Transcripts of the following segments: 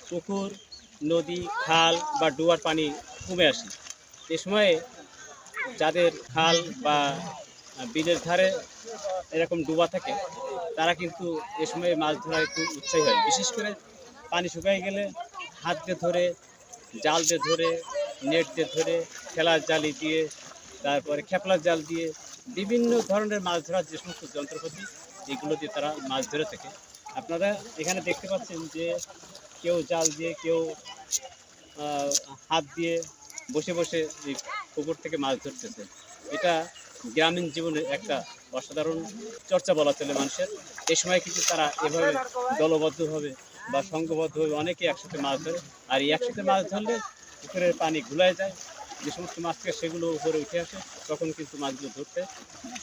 পুকুর, নদী, খাল বা ডোবার পানি কমে আসে। এ সময়ে যাদের খাল বা বিলের ধারে এরকম ডোবা থাকে তারা কিন্তু এ সময় মাছ ধরার একটু উৎসাহী হয়। বিশেষ করে পানি শুকিয়ে গেলে হাত দিয়ে ধরে, জাল দিয়ে ধরে, নেট দিয়ে ধরে, খেলার জালি দিয়ে, তারপরে খেপলার জাল দিয়ে বিভিন্ন ধরনের মাছ ধরার যে সমস্ত যন্ত্রপাতি এগুলো দিয়ে তারা মাছ ধরে থাকে। আপনারা এখানে দেখতে পাচ্ছেন যে কেউ জাল দিয়ে, কেউ হাত দিয়ে বসে বসে এই পুকুর থেকে মাছ ধরতেছে। এটা গ্রামীণ জীবনের একটা অসাধারণ চর্চা বলা চলে মানুষের। এই সময় কিন্তু তারা এভাবে দলবদ্ধভাবে বা সংঘবদ্ধভাবে অনেকে একসাথে মাছ ধরে। আর এই একসাথে মাছ ধরলে পুকুরের পানি ঘুলায় যায়, যে সমস্ত মাছ থাকে সেগুলো উপরে উঠে আসে, তখন কিন্তু মাছগুলো ধরতে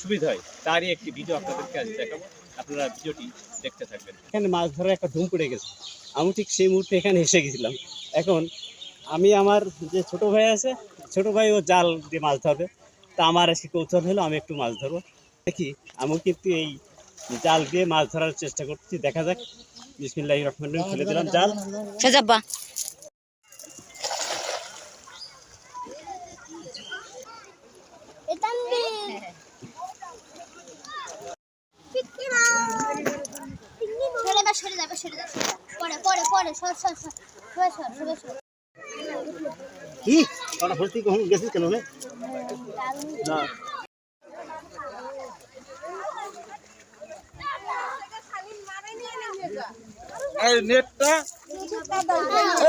সুবিধা হয়। তারই একটি ভিডিও আপনাদেরকে আজ দেখাবো, আপনারা ভিডিওটি দেখতে থাকবেন। এখানে মাছ ধরার একটা ধুম পড়ে গেছে, আমি ঠিক সেই মুহূর্তে এখানে এসে গেছিলাম। এখন আমি আমার যে ছোট ভাই আছে, ছোট ভাই ও জাল দিয়ে মাছ ধরবে, তা আমার আজকে কৌতূহল হলো আমি একটু মাছ ধরবো। দেখি আমি কিন্তু এই জাল দিয়ে মাছ ধরার চেষ্টা করছি, দেখা যাক। বিসমিল্লাহির রহমানির রহিম, ফেলে দিলাম জাল। সাজাব্বা কি ওটা ভর্তি কখন গেছিস কেন না এই নেটটা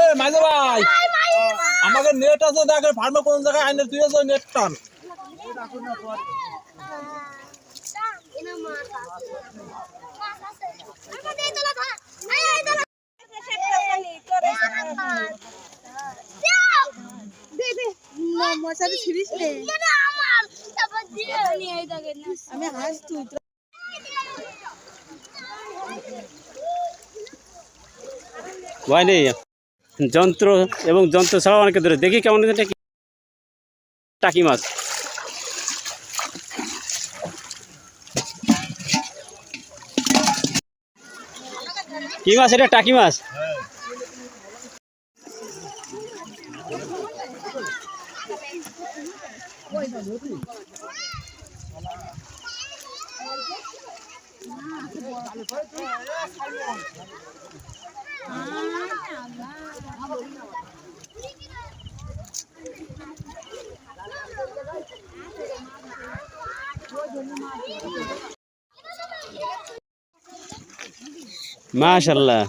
এই মাঝে ভাই আমাকে নেট আছে দেখে ফার্মে কোন জায়গায় আইনে তুই আছে নেট টান মশারি ছিড়িস নে আমি হাস তুই ভয় নেই, যন্ত্র এবং যন্ত্র ছাড়াও অনেকে ধরে। দেখি কেমন টাকি মাছ। কি মাছ এটা? টাকি মাছ। মাশাআল্লাহ।